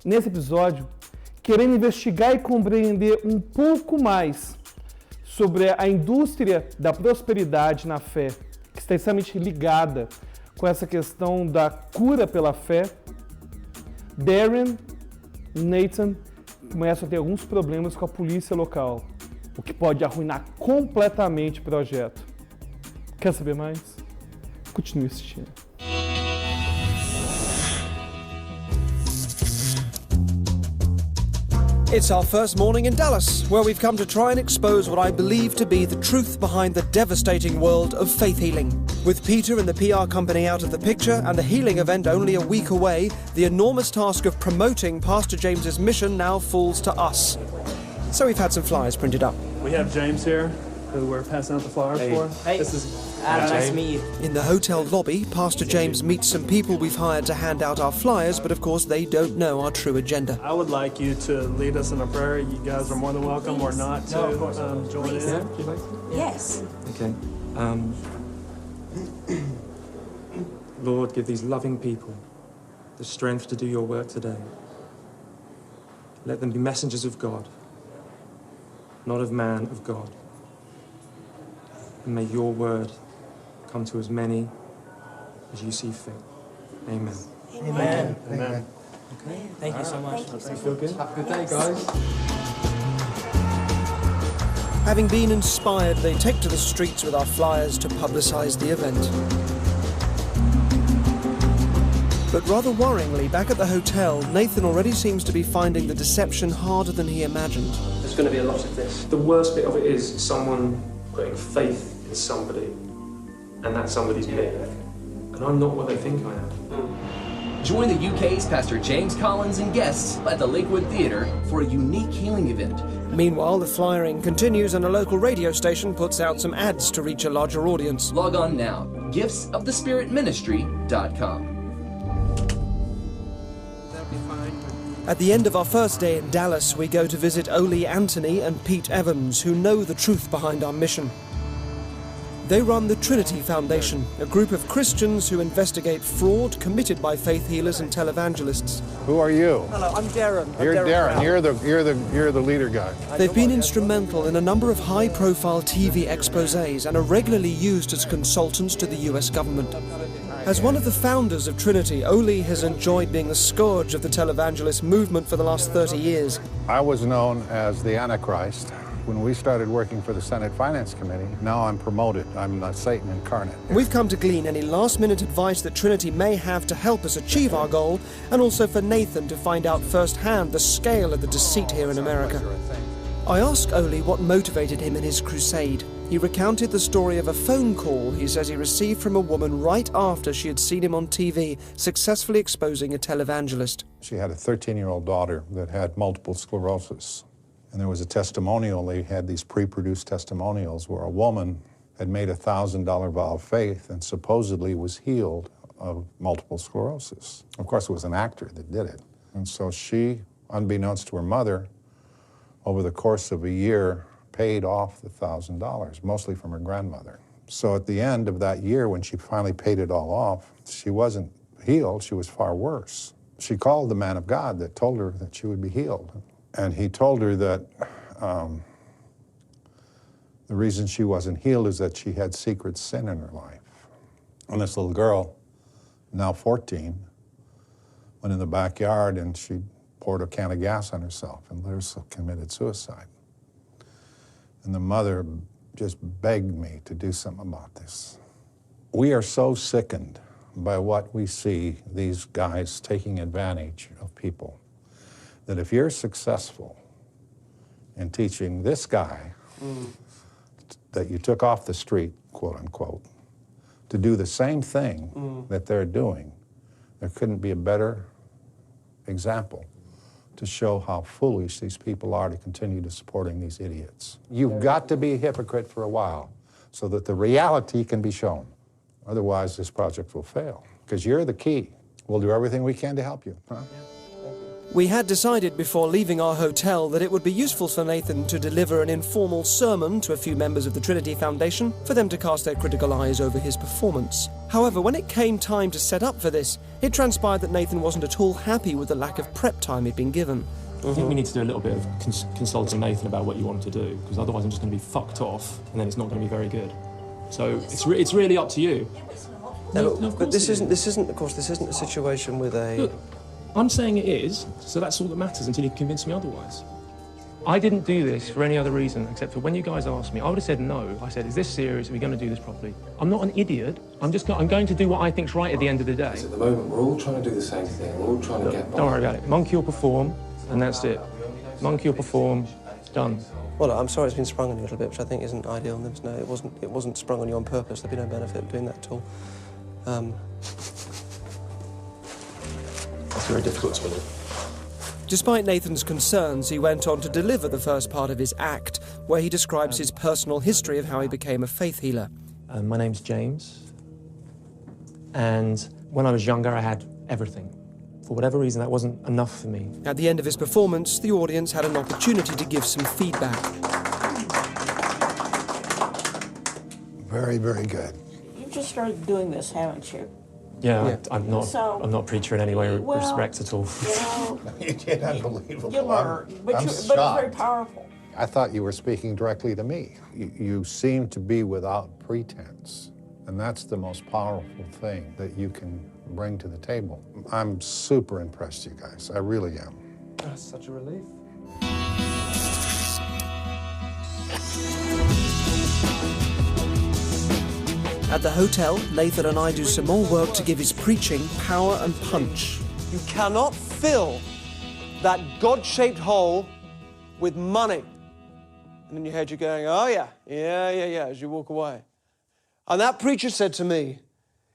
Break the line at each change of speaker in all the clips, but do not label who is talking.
nesse episódio, querendo investigar e compreender um pouco mais sobre a indústria da prosperidade na fé, que está extremamente ligada com essa questão da cura pela fé, Derren e Nathan começam a ter alguns problemas com a polícia local, o que pode arruinar completamente o projeto. Quer saber mais? Continue assistindo.
It's our first morning in Dallas, where we've come to try and expose what I believe to be the truth behind the devastating world of faith healing. With Peter and the PR company out of the picture and the healing event only a week away, the enormous task of promoting Pastor James's mission now falls to us. So we've had some flyers printed up.
We have James here, who we're passing out the flyers for.
Hey.
This is
Nice to meet you.
In the hotel lobby, Pastor James meets some people we've hired to hand out our flyers, but of course they don't know our true agenda.
I would like you to lead us in a prayer. You guys are more than welcome or not to join in.
Yeah, would you like to?
Yes.
Okay. Lord, give these loving people the strength to do your work today. Let them be messengers of God, not of man, of God. And may your word come to as many as you see fit. Amen.
Amen.
Amen.
Okay.
Thank you so much.
You feel good? Have a good day, guys.
Having been inspired, they take to the streets with our flyers to publicise the event. But rather worryingly, back at the hotel, Nathan already seems to be finding the deception harder than he imagined.
There's going to be a lot of this. The worst bit of it is someone putting faith in somebody, and that somebody's me. And I'm not what they think I am.
Join the UK's Pastor James Collins and guests at the Lakewood Theatre for a unique healing event.
Meanwhile, the flyering continues and a local radio station puts out some ads to reach a larger audience.
Log on now, giftsofthespiritministry.com.
At the end of our first day in Dallas, we go to visit Ole Anthony and Pete Evans, who know the truth behind our mission. They run the Trinity Foundation, a group of Christians who investigate fraud committed by faith healers and televangelists.
Who are you?
Hello, I'm Derren.
You're Derren. You're the leader guy.
They've been instrumental in a number of high-profile TV exposés and are regularly used as consultants to the US government. As one of the founders of Trinity, Ole has enjoyed being the scourge of the televangelist movement for the last 30 years.
I was known as the Antichrist when we started working for the Senate Finance Committee. Now I'm promoted. I'm Satan incarnate.
We've come to glean any last-minute advice that Trinity may have to help us achieve our goal, and also for Nathan to find out firsthand the scale of the deceit here in America. I asked Ole what motivated him in his crusade. He recounted the story of a phone call he says he received from a woman right after she had seen him on TV successfully exposing a televangelist.
She had a 13-year-old daughter that had multiple sclerosis. And there was a testimonial. They had these pre-produced testimonials where a woman had made a $1,000 vow of faith and supposedly was healed of multiple sclerosis. Of course, it was an actor that did it. And so she, unbeknownst to her mother, over the course of a year, paid off the $1,000, mostly from her grandmother. So at the end of that year, when she finally paid it all off, she wasn't healed, she was far worse. She called the man of God that told her that she would be healed. And he told her that the reason she wasn't healed is that she had secret sin in her life. And this little girl, now 14, went in the backyard and she poured a can of gas on herself and literally committed suicide. And the mother just begged me to do something about this. We are so sickened by what we see these guys taking advantage of people, that if you're successful in teaching this guy that you took off the street, quote unquote, to do the same thing that they're doing, there couldn't be a better example to show how foolish these people are to continue to supporting these idiots. You've got to be a hypocrite for a while so that the reality can be shown. Otherwise, this project will fail, because you're the key. We'll do everything we can to help you. Huh?
We had decided before leaving our hotel that it would be useful for Nathan to deliver an informal sermon to a few members of the Trinity Foundation for them to cast their critical eyes over his performance. However, when it came time to set up for this, it transpired that Nathan wasn't at all happy with the lack of prep time he'd been given.
I think we need to do a little bit of consulting Nathan about what you want to do, because otherwise I'm just going to be fucked off, and then it's not going to be very good. So it's really up to you.
But this isn't a situation with a...
Look, I'm saying it is, so that's all that matters until you convince me otherwise. I didn't do this for any other reason except for when you guys asked me, I would have said no. I said, is this serious? Are we going to do this properly? I'm not an idiot. I'm going to do what I think's right at the end of the day.
At the moment, we're all trying to do the same thing. We're all trying to get by.
Don't worry about it. Monkey will perform, and that's it. Monkey will perform, done.
Well, I'm sorry it's been sprung on you a little bit, which I think isn't ideal. No, it wasn't sprung on you on purpose. There'd be no benefit in doing that at all.
That's very difficult to believe.
Despite Nathan's concerns, he went on to deliver the first part of his act, where he describes his personal history of how he became a faith healer.
My name's James, and when I was younger, I had everything. For whatever reason, that wasn't enough for me.
At the end of his performance, the audience had an opportunity to give some feedback.
Very, very good.
You've just started doing this, haven't you?
Yeah. I'm not preacher in any way respect at all.
You did unbelievable.
You learn, but it's very powerful.
I thought you were speaking directly to me. You seem to be without pretense, and that's the most powerful thing that you can bring to the table. I'm super impressed, you guys. I really am.
That's such a relief. At the hotel, Nathan and I do some more work to give his preaching power and punch. You cannot fill that God-shaped hole with money. And in your head you're going, oh yeah, as you walk away. And that preacher said to me,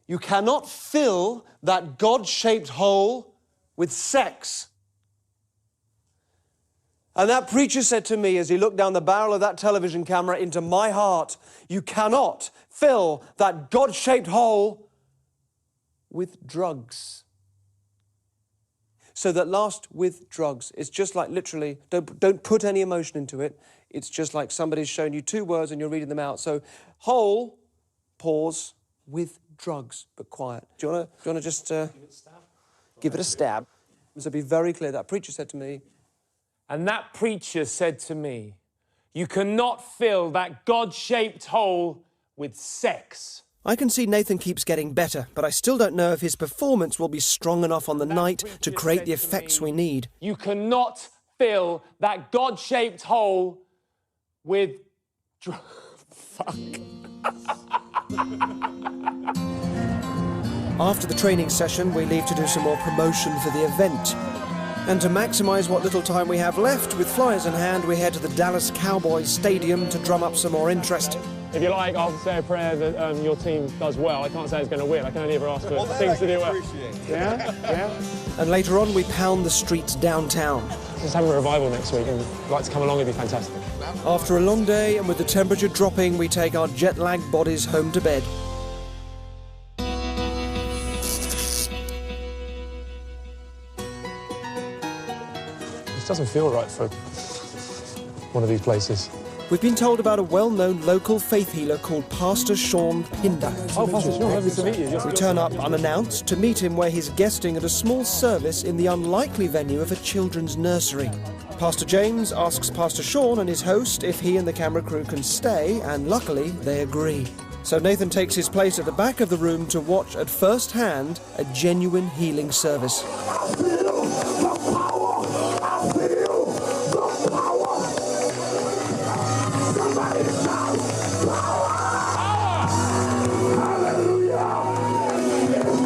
you cannot fill that God-shaped hole with sex. And that preacher said to me as he looked down the barrel of that television camera into my heart, you cannot fill that God-shaped hole with drugs. So that last, with drugs, it's just like literally, don't put any emotion into it. It's just like somebody's shown you two words and you're reading them out. So hole, pause, with drugs, but quiet. Do you want to just give it a stab? So be very clear. That preacher said to me,
and that preacher said to me, you cannot fill that God-shaped hole with sex.
I can see Nathan keeps getting better, but I still don't know if his performance will be strong enough on the night to create the effects we need.
You cannot fill that God-shaped hole with... Fuck.
After the training session, we leave to do some more promotion for the event. And to maximise what little time we have left, with flyers in hand, we head to the Dallas Cowboys Stadium to drum up some more interest.
If you like, I'll say a prayer that your team does well. I can't say it's going to win. I can only ever ask for things to do well. Yeah?
And later on, we pound the streets downtown.
Just having a revival next week, and if you'd like to come along, it'd be fantastic.
After a long day, and with the temperature dropping, we take our jet-lagged bodies home to bed.
It doesn't feel right for one of these places.
We've been told about a well-known local faith healer called Pastor Sean Pinder.
Oh, Pastor Sean, lovely to meet you.
We turn up unannounced to meet him where he's guesting at a small service in the unlikely venue of a children's nursery. Pastor James asks Pastor Sean and his host if he and the camera crew can stay, and luckily they agree. So Nathan takes his place at the back of the room to watch at first hand a genuine healing service.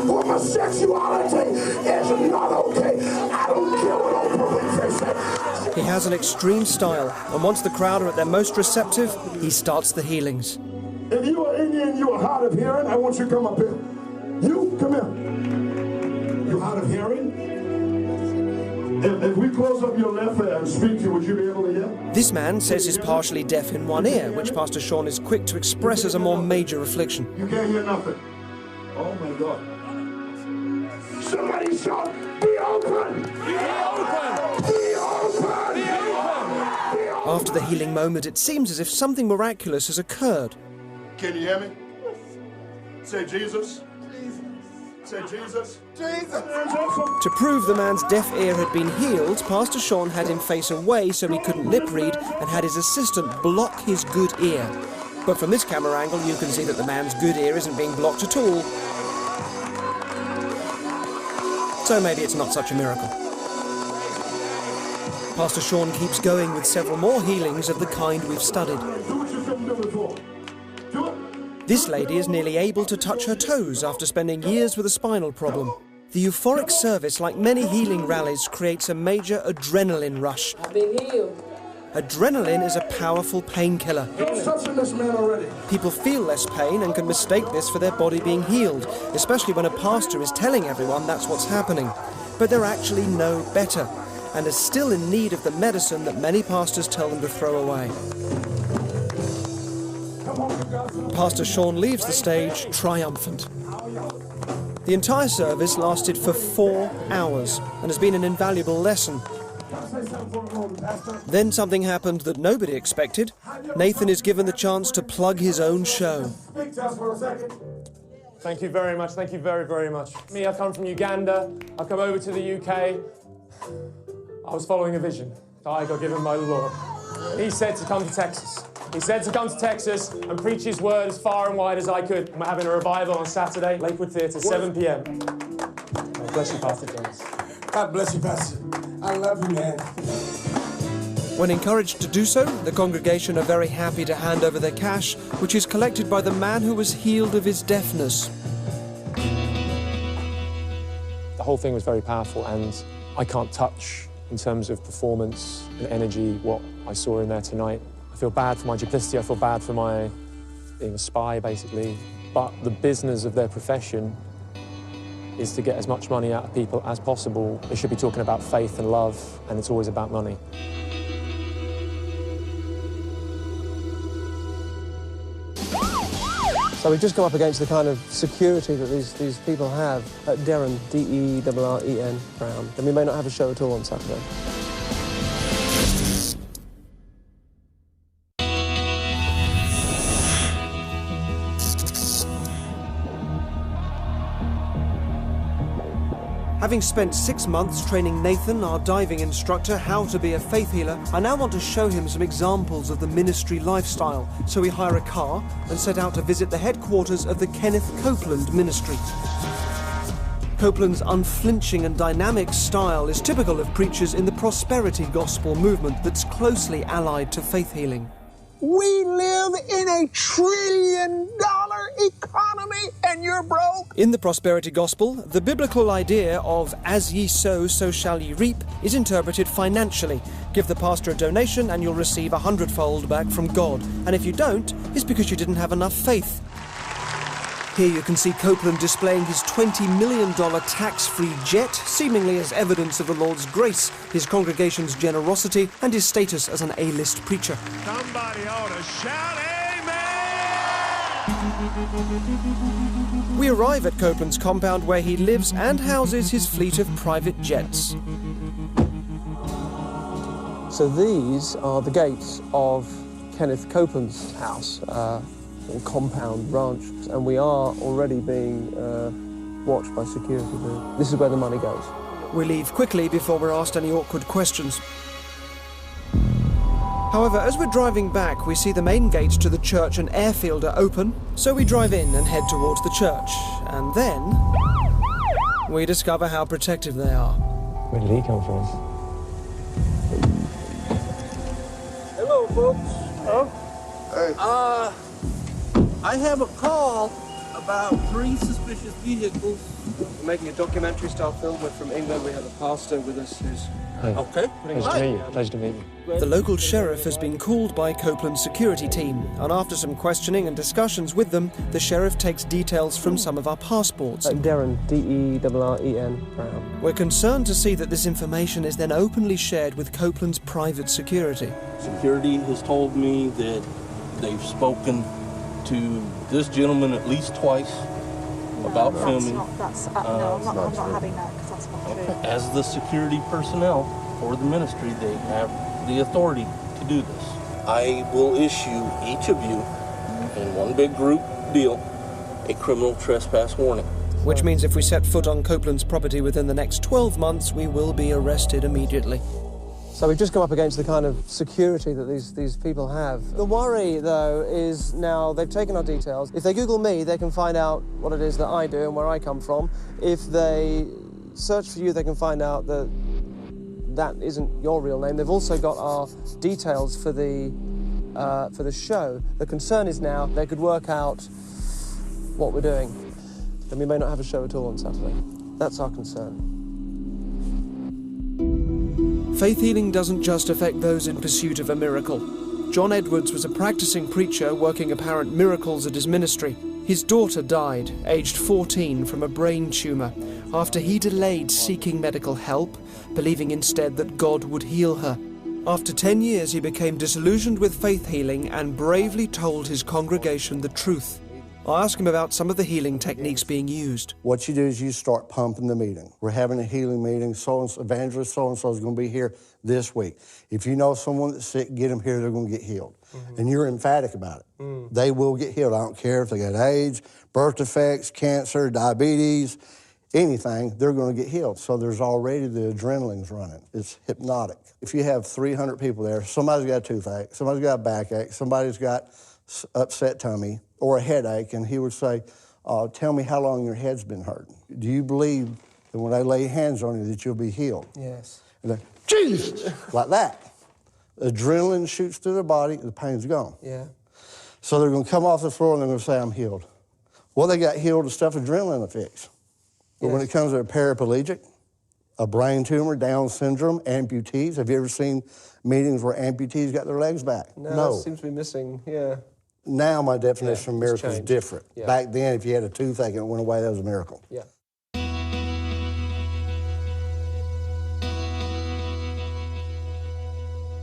Homosexuality is not okay. I don't care what all police say.
He has an extreme style, and once the crowd are at their most receptive, he starts the healings.
If you are Indian, you are hard of hearing, I want you to come up here. You, come here. You hard of hearing? If we close up your left ear and speak to you, would you be able to hear?
This man says he's partially deaf in one ear, which Pastor Sean is quick to express as a more major affliction.
You can't hear nothing. Oh my God. Somebody shout, be open!
Be open!
Be open!
Be open!
After the healing moment, it seems as if something miraculous has occurred.
Can you hear me? Say Jesus. Say Jesus. Jesus.
To prove the man's deaf ear had been healed, Pastor Sean had him face away so he couldn't lip read and had his assistant block his good ear. But from this camera angle, you can see that the man's good ear isn't being blocked at all. So maybe it's not such a miracle. Pastor Sean keeps going with several more healings of the kind we've studied. This lady is nearly able to touch her toes after spending years with a spinal problem. The euphoric service, like many healing rallies, creates a major adrenaline rush.
I've been healed.
Adrenaline is a powerful painkiller.
Who's touching this man already?
People feel less pain and can mistake this for their body being healed, especially when a pastor is telling everyone that's what's happening. But they're actually no better, and are still in need of the medicine that many pastors tell them to throw away. Pastor Sean leaves the stage triumphant. The entire service lasted for 4 hours and has been an invaluable lesson. Then something happened that nobody expected. Nathan is given the chance to plug his own show.
Thank you very much. Thank you very, very much. Me, I've come from Uganda. I've come over to the UK. I was following a vision that I got given by the Lord. He said to come to Texas. He said to come to Texas and preach his word as far and wide as I could. We're having a revival on Saturday, Lakewood Theatre, 7 p.m. God bless you, Pastor James.
God bless you, Pastor. I love you, man.
When encouraged to do so, the congregation are very happy to hand over their cash, which is collected by the man who was healed of his deafness.
The whole thing was very powerful, and I can't touch, in terms of performance and energy, what I saw in there tonight. I feel bad for my duplicity, I feel bad for my being a spy, basically. But the business of their profession is to get as much money out of people as possible. They should be talking about faith and love, and it's always about money.
So we've just come up against the kind of security that these people have at Derren, D-E-R-R-E-N, Brown. And we may not have a show at all on Saturday.
Having spent 6 months training Nathan, our diving instructor, how to be a faith healer, I now want to show him some examples of the ministry lifestyle. So we hire a car and set out to visit the headquarters of the Kenneth Copeland Ministry. Copeland's unflinching and dynamic style is typical of preachers in the prosperity gospel movement that's closely allied to faith healing.
We live in a $1 trillion economy and you're broke.
In the prosperity gospel, the biblical idea of as ye sow, so shall ye reap is interpreted financially. Give the pastor a donation and you'll receive 100-fold back from God. And if you don't, it's because you didn't have enough faith. Here you can see Copeland displaying his $20 million tax-free jet, seemingly as evidence of the Lord's grace, his congregation's generosity, and his status as an A-list preacher.
Somebody ought to shout amen!
We arrive at Copeland's compound where he lives and houses his fleet of private jets.
So these are the gates of Kenneth Copeland's house, or compound ranch, and we are already being watched by security. This is where the money goes.
We leave quickly before we're asked any awkward questions. However, as we're driving back, we see the main gates to the church and airfield are open, so we drive in and head towards the church. And then we discover how protective they are.
Where did he come from?
Hello, folks.
Oh?
Hey. I have a call about 3 suspicious vehicles.
We're making a documentary-style film. We're from England. We have a pastor with us who's...
Hey.
Okay.
Pleasure to meet you. Pleasure to meet you.
The local sheriff has been called by Copeland's security team, and after some questioning and discussions with them, the sheriff takes details from some of our passports.
Derren, D-E-R-R-E-N, Brown.
We're concerned to see that this information is then openly shared with Copeland's private security.
Security has told me that they've spoken to this gentleman at least twice, about filming.
No, I'm not having that because that's not true.
As the security personnel for the ministry, they have the authority to do this. I will issue each of you, in one big group deal, a criminal trespass warning.
Which means if we set foot on Copeland's property within the next 12 months, we will be arrested immediately.
So we've just come up against the kind of security that these people have. The worry, though, is now they've taken our details. If they Google me, they can find out what it is that I do and where I come from. If they search for you, they can find out that that isn't your real name. They've also got our details for the show. The concern is now they could work out what we're doing, and we may not have a show at all on Saturday. That's our concern.
Faith healing doesn't just affect those in pursuit of a miracle. John Edwards was a practicing preacher working apparent miracles at his ministry. His daughter died, aged 14, from a brain tumour, after he delayed seeking medical help, believing instead that God would heal her. After 10 years, he became disillusioned with faith healing and bravely told his congregation the truth. I asked him about some of the healing techniques being used.
What you do is you start pumping the meeting. We're having a healing meeting. So-and-so, evangelist so-and-so is going to be here this week. If you know someone that's sick, get them here, they're going to get healed. And you're emphatic about it. They will get healed. I don't care if they got AIDS, birth defects, cancer, diabetes, anything, they're going to get healed. So there's already the adrenaline's running. It's hypnotic. If you have 300 people there, somebody's got a toothache, somebody's got a backache, somebody's got upset tummy or a headache, and he would say, tell me how long your head's been hurting. Do you believe that when they lay hands on you that you'll be healed?
Yes.
And they, Jesus! Like that. Adrenaline shoots through their body, the pain's gone.
Yeah.
So they're going to come off the floor and they're going to say, I'm healed. Well, they got healed of stuff adrenaline will fix. But when it comes to a paraplegic, a brain tumor, Down syndrome, amputees, have you ever seen meetings where amputees got their legs back?
No. It seems to be missing, yeah.
Now my definition of miracle is different.
Yeah.
Back then, if you had a toothache and it went away, that was a miracle.
Yeah.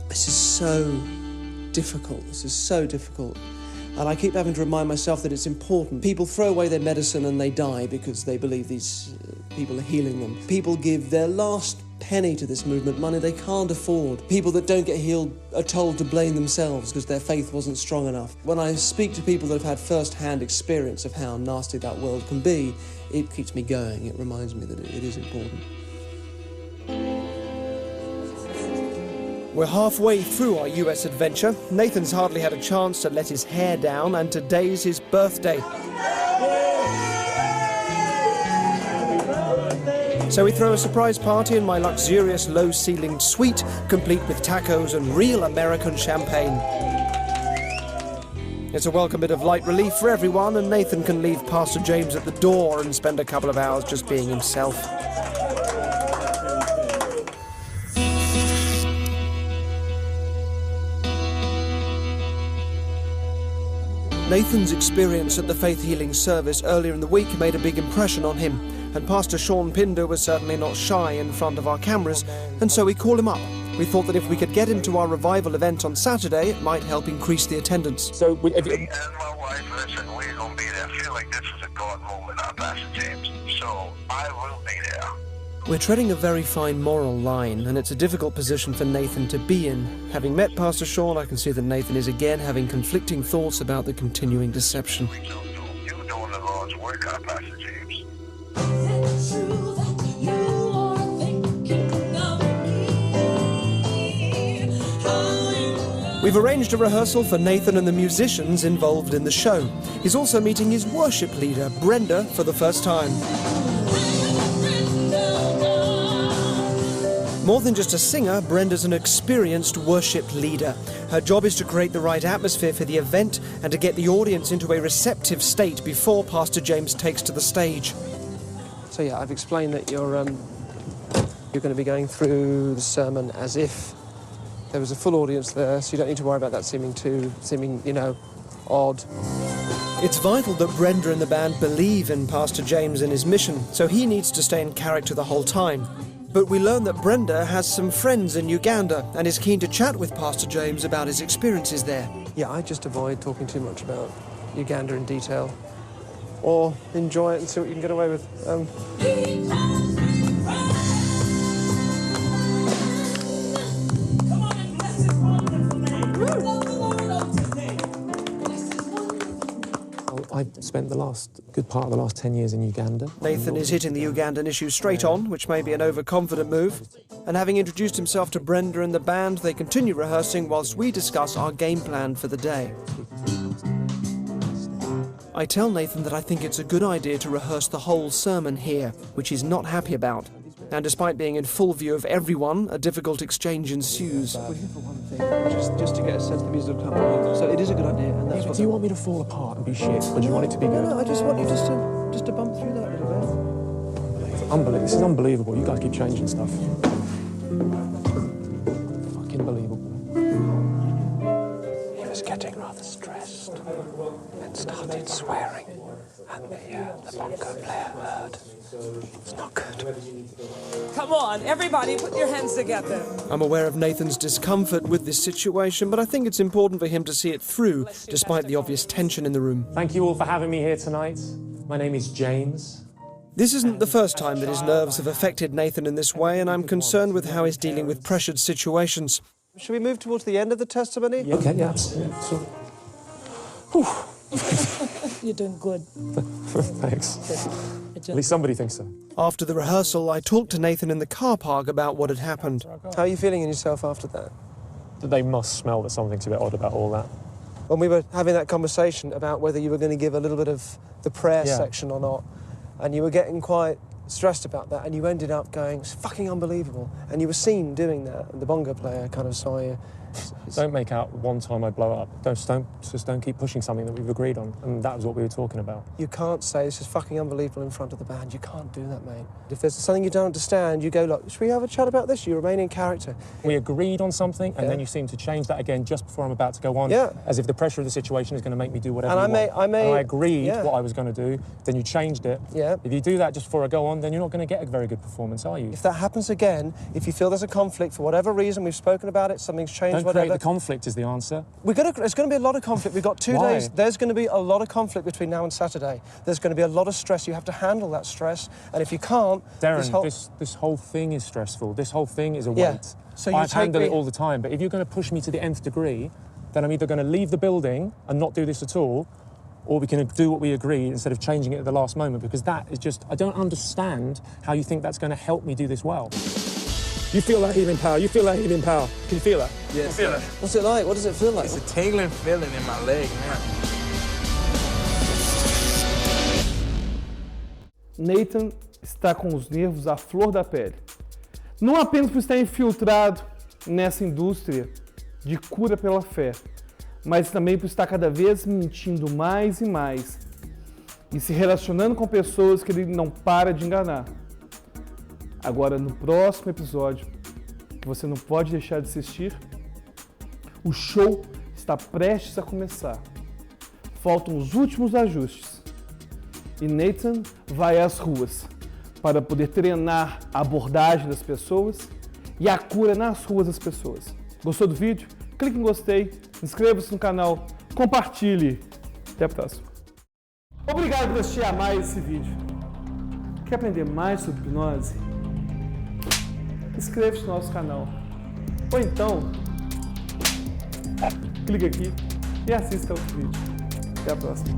This is so difficult. This is so difficult. And I keep having to remind myself that it's important. People throw away their medicine and they die because they believe these people are healing them. People give their last penny to this movement, money they can't afford. People that don't get healed are told to blame themselves because their faith wasn't strong enough. When I speak to people that have had first-hand experience of how nasty that world can be, it keeps me going. It reminds me that it is important. We're halfway through our US adventure. Nathan's hardly had a chance to let his hair down, and today's his birthday. So we throw a surprise party in my luxurious low-ceilinged suite, complete with tacos and real American champagne. It's a welcome bit of light relief for everyone, and Nathan can leave Pastor James at the door and spend a couple of hours just being himself. Nathan's experience at the faith healing service earlier in the week made a big impression on him, and Pastor Sean Pinder was certainly not shy in front of our cameras, and so we called him up. We thought that if we could get him to our revival event on Saturday, it might help increase the attendance.
So, me and my wife, listen, we're going to be there. I feel like this is a God moment, Pastor James, so I will be there.
We're treading a very fine moral line, and it's a difficult position for Nathan to be in. Having met Pastor Sean, I can see that Nathan is again having conflicting thoughts about the continuing deception.
You're doing the Lord's work, Pastor James.
We've arranged a rehearsal for Nathan and the musicians involved in the show. He's also meeting his worship leader, Brenda, for the first time. More than just a singer, Brenda's an experienced worship leader. Her job is to create the right atmosphere for the event and to get the audience into a receptive state before Pastor James takes to the stage.
So yeah, I've explained that you're going to be going through the sermon as if there was a full audience there, so you don't need to worry about that seeming, odd.
It's vital that Brenda and the band believe in Pastor James and his mission, so he needs to stay in character the whole time. But we learn that Brenda has some friends in Uganda and is keen to chat with Pastor James about his experiences there.
Yeah, I just avoid talking too much about Uganda in detail. or enjoy it and see what you can get away with.
I spent the good part of the last 10 years in Uganda.
Nathan is hitting the Ugandan issue straight on, which may be an overconfident move. And having introduced himself to Brenda and the band, they continue rehearsing whilst we discuss our game plan for the day. I tell Nathan that I think it's a good idea to rehearse the whole sermon here, which he's not happy about. And despite being in full view of everyone, a difficult exchange ensues.
We're here for one thing, just to get a sense of the musical company. So it is a good idea, and that's what...
Do you want me to fall apart and be shit, or do you want it to be good?
No, I just want you just to bump through that a little bit.
Unbelievable. This is unbelievable. You guys keep changing stuff. Fucking believable.
He was getting rather stressed and started swearing, and the bongo player heard. It's not good.
Come on, everybody, put your hands together.
I'm aware of Nathan's discomfort with this situation, but I think it's important for him to see it through, despite the obvious tension in the room.
Thank you all for having me here tonight. My name is James.
This isn't the first time that his nerves have affected Nathan in this way, and I'm concerned with how he's dealing with pressured situations.
Should we move towards the end of the testimony?
Yeah. Okay, yeah. So,
You're doing good.
thanks. At least somebody thinks so.
After the rehearsal, I talked to Nathan in the car park about what had happened.
How are you feeling in yourself after that?
They must smell that something's a bit odd about all that.
When we were having that conversation about whether you were going to give a little bit of the prayer section or not, and you were getting quite stressed about that, and you ended up going, it's fucking unbelievable. And you were seen doing that, and the bongo player kind of saw you.
Don't make out one time I blow up. Just don't keep pushing something that we've agreed on. And that was what we were talking about.
You can't say this is fucking unbelievable in front of the band. You can't do that, mate. If there's something you don't understand, you go, look, should we have a chat about this? You remain in character.
We agreed on something, and then you seem to change that again just before I'm about to go on.
Yeah.
As if the pressure of the situation is going to make me do whatever
and
you want. And I agreed
yeah.
what I was going to do, then you changed it.
Yeah.
If you do that just before I go on, then you're not going to get a very good performance, are you?
If that happens again, if you feel there's a conflict, for whatever reason, we've spoken about it, something's changed,
don't
whatever.
Create the conflict is the answer.
There's going to be a lot of conflict. We've got 2 days. There's going to be a lot of conflict between now and Saturday. There's going to be a lot of stress. You have to handle that stress. And if you can't...
Derren, this whole thing is stressful. This whole thing is a weight.
Yeah. So
I've handled it all the time. But if you're going to push me to the nth degree, then I'm either going to leave the building and not do this at all, or we can do what we agreed instead of changing it at the last moment, because that is just... I don't understand how you think that's going to help me do this well. You feel that healing power. You feel that healing power. Can you feel that?
Yes.
Feel it.
What's it like? What does it feel like?
It's a tingling feeling in my leg, man.
Nathan está com os nervos à flor da pele. Não apenas por estar infiltrado nessa indústria de cura pela fé, mas também por estar cada vez mentindo mais e mais e se relacionando com pessoas que ele não para de enganar. Agora, no próximo episódio, que você não pode deixar de assistir, o show está prestes a começar. Faltam os últimos ajustes. E Nathan vai às ruas para poder treinar a abordagem das pessoas e a cura nas ruas das pessoas. Gostou do vídeo? Clique em gostei, inscreva-se no canal, compartilhe. Até a próxima. Obrigado por assistir a mais esse vídeo. Quer aprender mais sobre hipnose? Inscreva-se no nosso canal. Ou então, clique aqui e assista outro vídeo. Até a próxima.